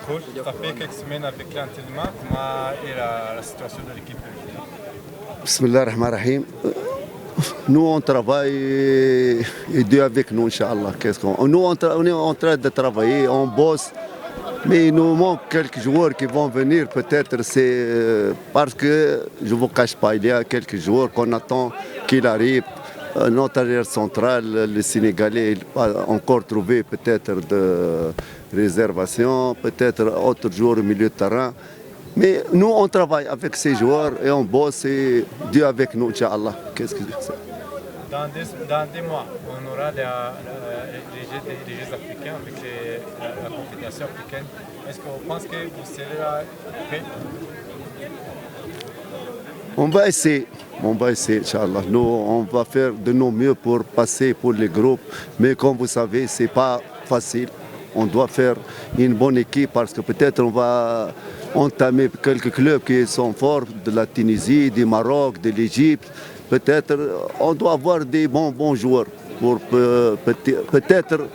Coach, ça fait quelques semaines avec l'entraînement. Comment est la situation de l'équipe? Bismillah ar-Rahman ar-Rahim. Nous, on travaille et Dieu avec nous, Inch'Allah. Nous, on est en train de travailler, on bosse. Mais il nous manque quelques joueurs qui vont venir. Peut-être c'est parce que, je ne vous cache pas, il y a quelques joueurs qu'on attend qu'il arrive. Notre arrière central, le Sénégalais, il n'a pas encore trouvé peut-être de réservation, peut-être autre joueur au milieu de terrain. Mais nous, on travaille avec ces joueurs et on bosse et Dieu avec nous, Inch'Allah. Qu'est-ce que c'est? Dans des mois, on aura les Jeux africains avec la Confédération africaine. Est-ce qu'on pense que vous serez là prêt? On va essayer, Inch'Allah. Nous, on va faire de nos mieux pour passer pour les groupes. Mais comme vous savez, ce n'est pas facile. On doit faire une bonne équipe parce que peut-être on va entamer quelques clubs qui sont forts, de la Tunisie, du Maroc, de l'Égypte. Peut-être on doit avoir des bons joueurs. Peut-être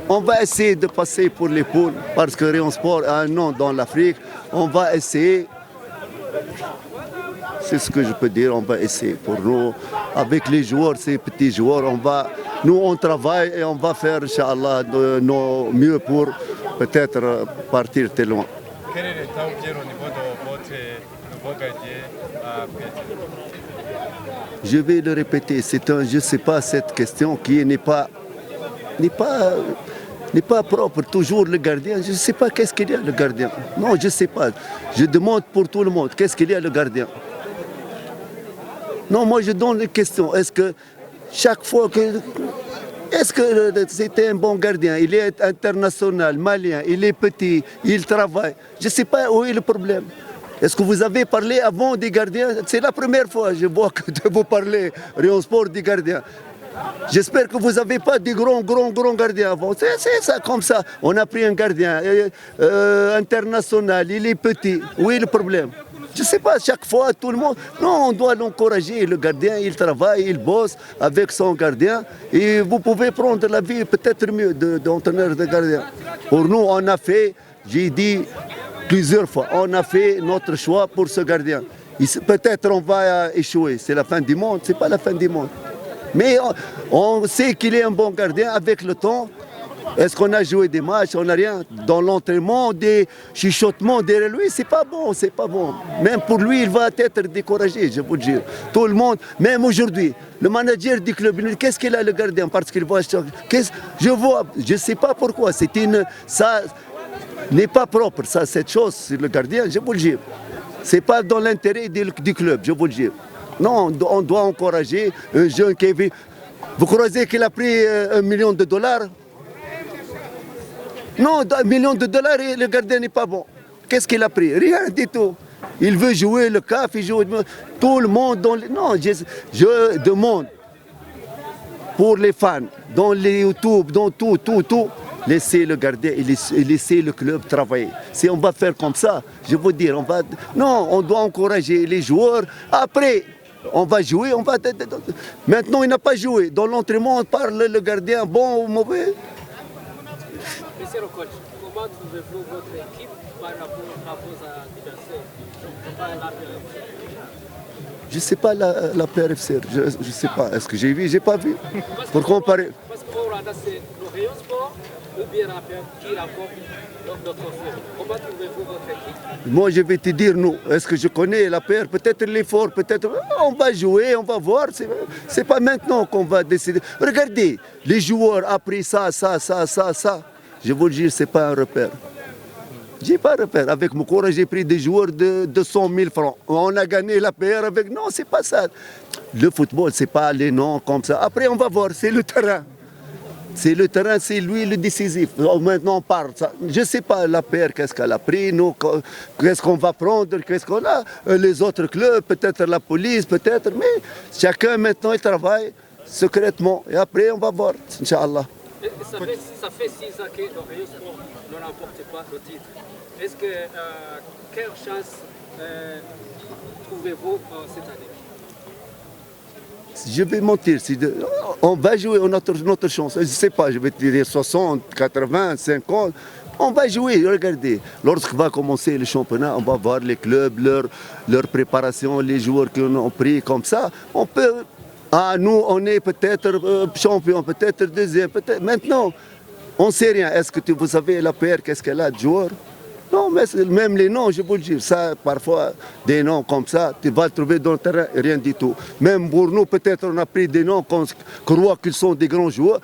on va essayer de passer pour les poules parce que Rayon Sport a un nom dans l'Afrique. On va essayer. C'est ce que je peux dire, on va essayer. Pour nous, avec les joueurs, ces petits joueurs, nous on travaille et on va faire, Inch'Allah, de nos mieux pour peut-être partir très loin. Quel est l'état au niveau de votre nouveau gardien Je vais le répéter, je ne sais pas, cette question qui n'est pas propre. Toujours le gardien, je ne sais pas qu'est-ce qu'il y a le gardien. Non, je ne sais pas. Je demande pour tout le monde, qu'est-ce qu'il y a le gardien? Non, moi je donne les questions. Est-ce que chaque fois que... Est-ce que c'était un bon gardien? Il est international, malien, il est petit, il travaille. Je ne sais pas où est le problème. Est-ce que vous avez parlé avant des gardiens? C'est la première fois que je vois que vous parlez, Rayon Sport, des gardiens. J'espère que vous n'avez pas des grands gardiens avant. C'est ça, comme ça. On a pris un gardien international, il est petit. Où est le problème? Je ne sais pas, chaque fois, tout le monde... Non, on doit l'encourager. Le gardien, il travaille, il bosse avec son gardien. Et vous pouvez prendre la vie peut-être mieux d'entraîneur de gardien. Pour nous, on a fait, j'ai dit plusieurs fois, on a fait notre choix pour ce gardien. Peut-être on va échouer. C'est la fin du monde, ce n'est pas la fin du monde. Mais on sait qu'il est un bon gardien avec le temps. Est-ce qu'on a joué des matchs? On n'a rien. Dans l'entraînement, des chuchotements derrière lui, c'est pas bon, c'est pas bon. Même pour lui, il va être découragé, je vous le dis. Tout le monde, même aujourd'hui, le manager du club, il dit qu'est-ce qu'il a le gardien? Parce qu'il voit, je vois, je sais pas pourquoi. Ça n'est pas propre, ça, cette chose sur le gardien, je vous le dis. C'est pas dans l'intérêt du club, je vous le dis. Non, on doit encourager un jeune qui vit. Vous croyez qu'il a pris $1 million? Non, $1 million et le gardien n'est pas bon. Qu'est-ce qu'il a pris? Rien du tout. Il veut jouer le CAF, il joue tout le monde. Non, je demande pour les fans, dans les YouTube, dans tout, laissez le gardien et laissez le club travailler. Si on va faire comme ça, je veux dire, non, on doit encourager les joueurs. Après, on va jouer, Maintenant, il n'a pas joué. Dans l'entraînement, on parle le gardien bon ou mauvais. Monsieur le coach, comment trouvez-vous votre équipe par rapport à vos adversaires? Je ne sais pas la PRFC, je ne sais pas. Est-ce que j'ai vu? Je n'ai pas vu. Pour comparer. Parce qu'au Rwanda, c'est le Rayon Sport, le bien qui rapporte notre fait. Comment trouvez-vous votre équipe? Moi, je vais te dire, nous, est-ce que je connais la PR? Peut-être l'effort, peut-être... On va jouer, on va voir. C'est pas maintenant qu'on va décider. Regardez, les joueurs après ça. Je vous le dis, ce n'est pas un repère. J'ai pas de repère. Avec Moukora, j'ai pris des joueurs de 200 000 francs. On a gagné la PR avec... Non, c'est pas ça. Le football, c'est pas les noms comme ça. Après, on va voir, c'est le terrain. C'est le terrain, c'est lui le décisif. Maintenant, on parle. Je ne sais pas la PR, qu'est-ce qu'elle a pris, nous, qu'est-ce qu'on va prendre, qu'est-ce qu'on a. Les autres clubs, peut-être la police, peut-être. Mais chacun, maintenant, il travaille secrètement. Et après, on va voir, Inch'Allah. Ça fait 6 ans que le Rayon Sport ne remporte pas le titre. Est-ce que, quelle chance trouvez-vous cette année? Je vais mentir. On va jouer notre chance. Je ne sais pas, je vais te dire 60, 80, 50. On va jouer, regardez. Lorsqu'il va commencer le championnat, on va voir les clubs, leur préparation, les joueurs qu'on a pris comme ça. On peut. Ah, nous, on est peut-être champion, peut-être deuxième, peut-être. Maintenant, on ne sait rien. Est-ce que vous savez la PR, qu'est-ce qu'elle a de joueurs? Non, mais même les noms, je vous le dis, ça, parfois, des noms comme ça, tu vas le trouver dans le terrain, rien du tout. Même pour nous, peut-être, on a pris des noms qu'on croit qu'ils sont des grands joueurs.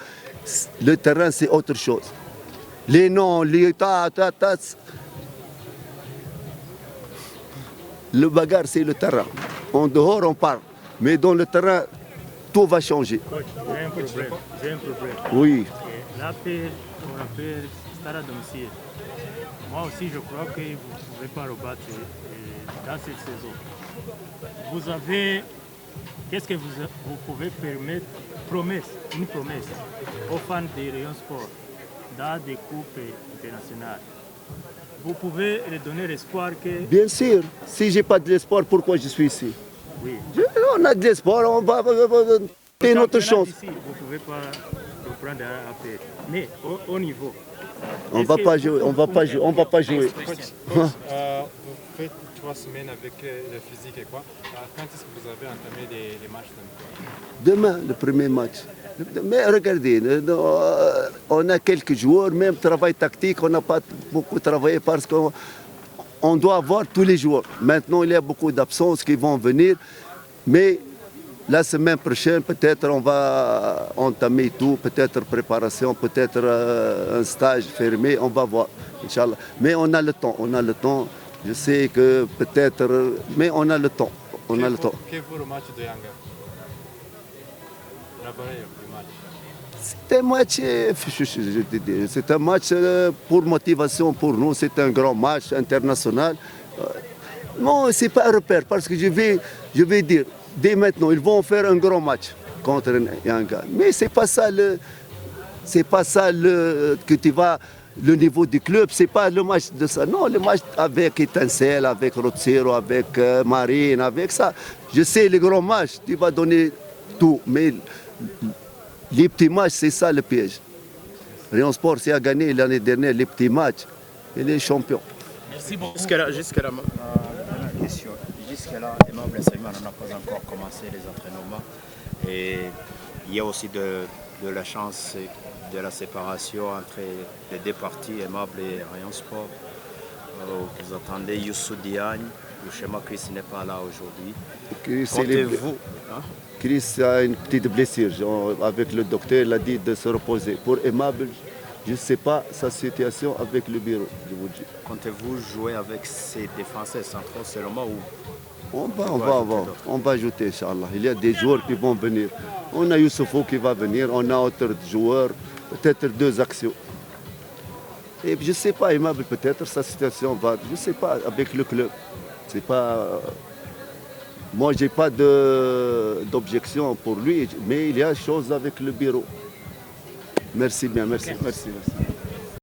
Le terrain, c'est autre chose. Les noms, les le bagarre, c'est le terrain. En dehors, on parle. Mais dans le terrain, tout va changer. Coach, j'ai un problème. Oui. La paix, on appelle Stade à domicile. Moi aussi, je crois que vous ne pouvez pas rebattre dans cette saison. Vous avez, qu'est-ce que vous pouvez permettre, une promesse aux fans des Rayon Sport dans des coupes internationales. Vous pouvez leur donner l'espoir que... Bien sûr. Si je n'ai pas de l'espoir, pourquoi je suis ici? Oui. On a de l'espoir, on va faire notre chance. Ici, vous ne pouvez pas reprendre à paix. Mais au niveau... On ne va pas jouer, on ne va pas jouer. Vous faites 3 semaines avec le physique et quoi. Quand est-ce que vous avez entamé les matchs Demain, le premier match. Mais regardez, on a quelques joueurs, même travail tactique, on n'a pas beaucoup travaillé parce qu'on doit avoir tous les joueurs. Maintenant, il y a beaucoup d'absences qui vont venir, mais la semaine prochaine, peut-être on va entamer tout, peut-être préparation, peut-être un stage fermé, on va voir, Inch'Allah. Mais on a le temps, Je sais que peut-être, mais on a le temps, Quel vaut le match de Yanga? C'est un match pour motivation pour nous, c'est un grand match international. Non, ce n'est pas un repère parce que je vais dire, dès maintenant, ils vont faire un grand match contre Yanga. Mais ce n'est pas ça, que tu vas, le niveau du club, ce n'est pas le match de ça. Non, le match avec Étincelle, avec Rotsero, avec Marine, avec ça. Je sais, les grands matchs, tu vas donner tout. Mais les petits matchs, c'est ça le piège. Rayon Sport, s'il a gagné l'année dernière les petits matchs, il est champion. Merci beaucoup. Jusque-là, question. Jusque-là, Aimable Saïman n'a pas encore commencé les entraînements. Et il y a aussi de la chance de la séparation entre les deux parties, Aimable et Rayon Sport. Vous attendez Youssou Diagne, le schéma Chris n'est pas là aujourd'hui. Comptez-vous Chris a une petite blessure. Avec le docteur, il a dit de se reposer. Pour Aimable, je ne sais pas sa situation avec le bureau, je vous dis. Comptez-vous jouer avec ces défenseurs centraux seulement ou on va ajouter, Inch'Allah. Il y a des joueurs qui vont venir. On a Youssoufou qui va venir, on a d'autres joueurs, peut-être 2 actions. Et je ne sais pas, Aimable, peut-être sa situation va, je ne sais pas, avec le club. C'est pas... Moi, je n'ai pas d'objection pour lui, mais il y a des choses avec le bureau. Merci bien, merci.